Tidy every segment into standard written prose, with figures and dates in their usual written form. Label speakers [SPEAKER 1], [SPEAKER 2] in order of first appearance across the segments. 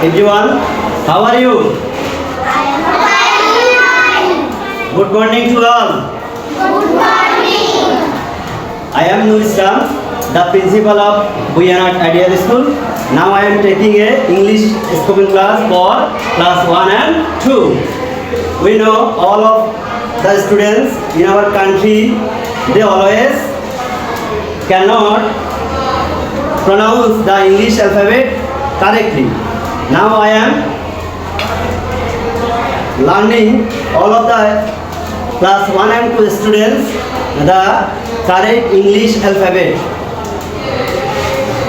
[SPEAKER 1] everyone. How are you? Good morning to all.
[SPEAKER 2] Good morning.
[SPEAKER 1] I am Nur Islam, the principal of Buyanat Ideal School. Now I am taking a English spoken class for class 1 and 2. We know all of the students in our country, they always cannot pronounce the English alphabet correctly. Now I am learning all of the class 1 and 2 students the correct English alphabet.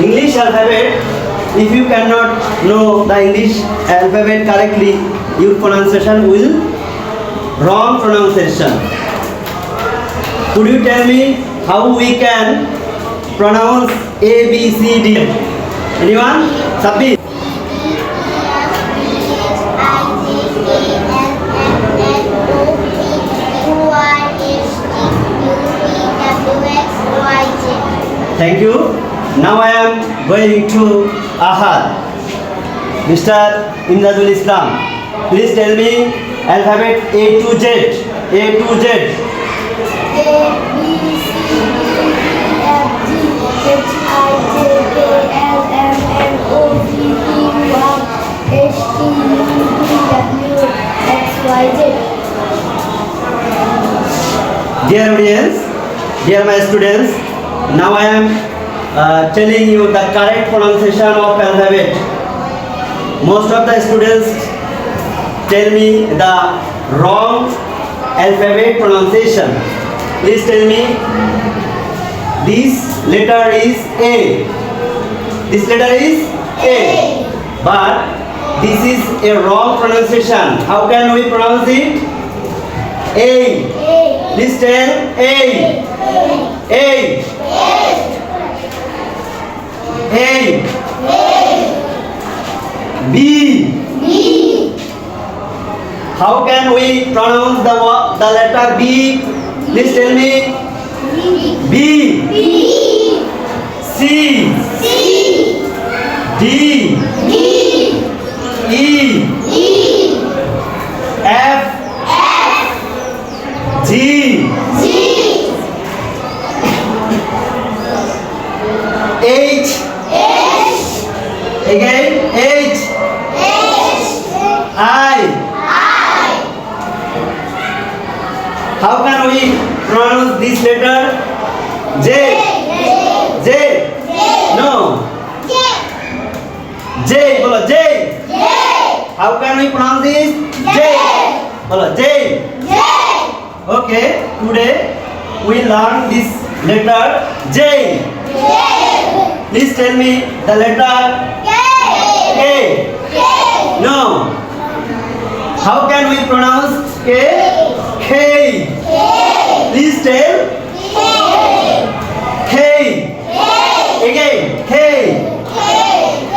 [SPEAKER 1] English alphabet, if you cannot know the English alphabet correctly, your pronunciation will wrong pronunciation. Could you tell me how we can pronounce A, B, C, D? Anyone? Sabbi? Thank you. Now I am going to Ahad. Mr. Imdadul Islam, please tell me alphabet A to Z. A to Z.
[SPEAKER 2] A, B, C, D, E, F, G, H, I, J, K, L, M, N, O, P, Q, R, S, T, U, V, W, X, Y, Z.
[SPEAKER 1] Dear audience, dear my students, now I am telling you the correct pronunciation of alphabet. Most of the students tell me the wrong alphabet pronunciation. Please tell me, this letter is A. This letter is A. But this is a wrong pronunciation. How can we pronounce it? A. Please tell A. A. A. B. How can we pronounce the letter B? Please tell me. B. C. D. E. F. G. H. Again H. I. How can we pronounce this letter? J. J. No. J. Bolo J. How can we pronounce this? J. Bolo J. Okay. Today we learn this letter J. Please tell me the letter K. No. How can we pronounce K? K. Please tell. K. Again. K.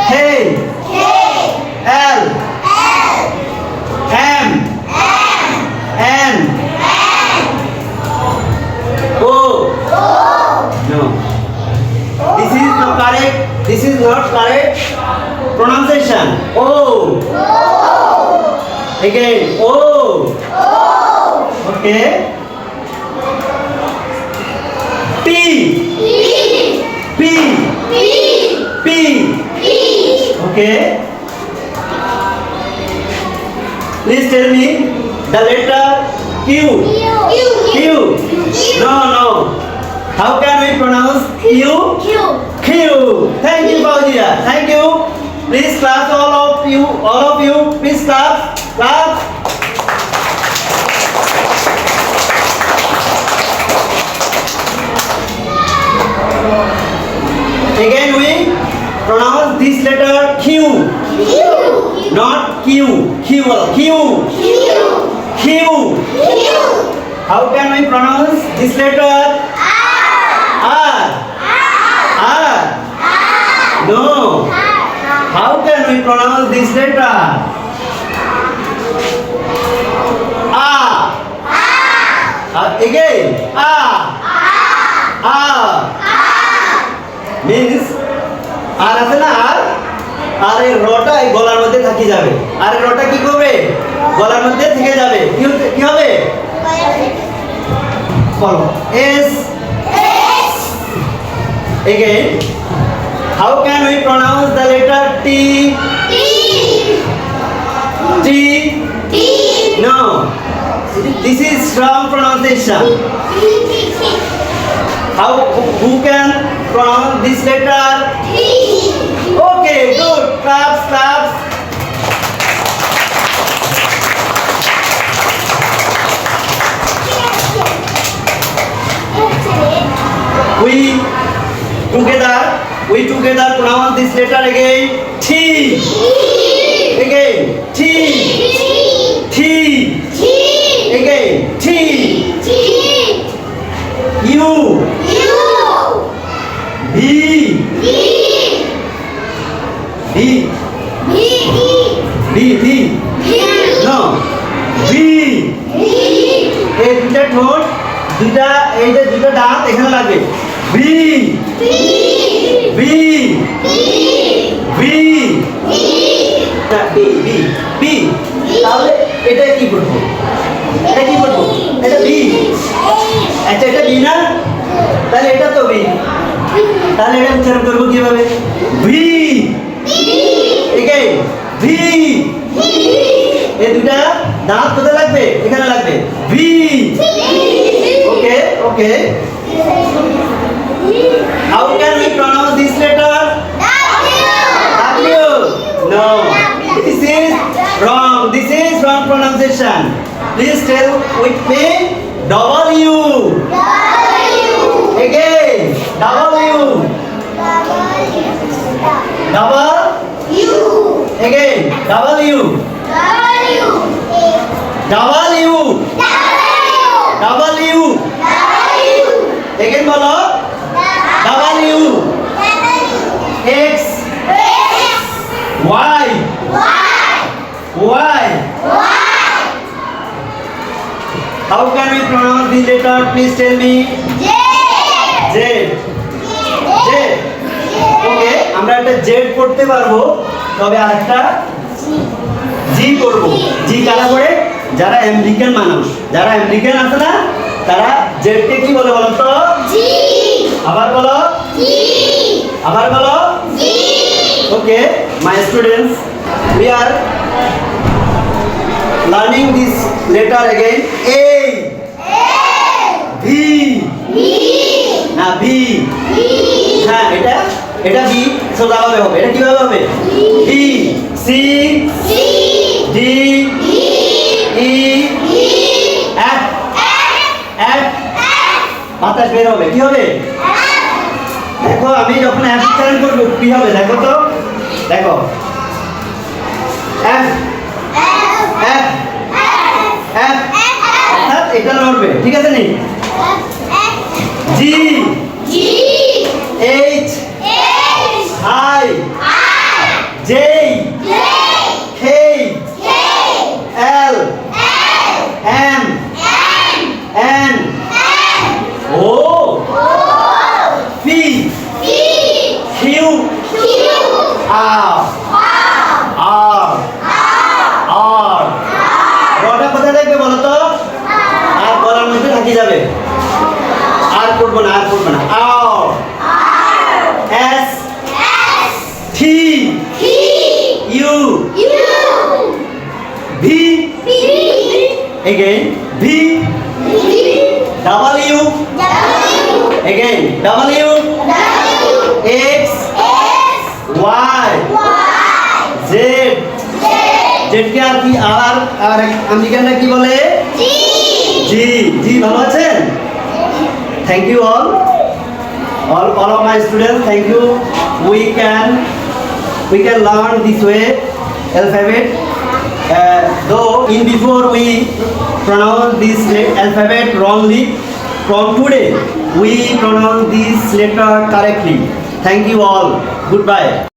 [SPEAKER 1] K. L. M. N. O. No. This is not correct pronunciation. O. Again. O. Okay. P. P. Okay. Please tell me the letter Q. Q. No. How can we pronounce Q? Q. Thank you, Fauzia. Thank you. Please clap, all of you. Please clap. Again we pronounce this letter Q. Not Q. Q. How can we pronounce this letter? R. No. How can we pronounce this letter? Again. Means R আছে না R আর এই রটা এই গলার মধ্যে থাকি যাবে, আর এই রটা কি করবে, গলার মধ্যে থেকে যাবে, কি হবে, বলো S. Again, how can we pronounce the letter T? T. No, this is wrong pronunciation. Who can pronounce this letter? Okay, good. Claps. We together pronounce this letter again. T. Again. T. Again. T. U. B. No. B. এই দুটা ঠোঁট, এই যে দুটো দাঁত এখানে লাগবে। B. তাহলে এটা কি করবো, এটা B। আচ্ছা এটা B না, তাহলে এটা তো B, তাহলে এটা উচ্চারণ করবো কিভাবে, V। V। এই দুটা দাঁত কোথায় লাগবে, এখানে লাগবে, V। Okay. How can we pronounce this letter? W. No, this is wrong. This is wrong pronunciation. Please tell with me. W. Again. W. Again. W. Again bolo. W. X. Y. How can we pronounce this letter? Please tell me. Z. Okay, আমরা একটা Z পড়তে পারবো, তবে আরেকটা G করব। G কারা করে, যারা আমেরিকান মানুষ, যারা আমেরিকান আছে না, তারা Z কে কি বলে বলো তো, আবার বলো, Okay, my students, we are learning this letter again. A. V. না B। হ্যাঁ এটা B সোজাভাবে হবে, এটা কিভাবে হবে, B। C. D. E. F. বাতাস বের হবে, কি হবে, দেখো আমি যখন F উচ্চারণ করবো কি হবে, দেখো তো, দেখো F। এটা নড়বে, ঠিক আছে নি, G. H. I. J. K. L. M. N. O. P. Q. R. রটা কোথায় দেখবে বলো তো, আর গলার মধ্যে থাকি যাবে, আর করবো না। R. S. T. U. V. Again V. W. Again W. X. Y. Z. Z কে আর কি আর আমেরিকানরা কি বলে, G। ভালো আছেন? Thank you all of my students. Thank you. We can learn this way alphabet. Though in before we pronounce this alphabet wrongly, from today we pronounce this letter correctly. Thank you all. Goodbye.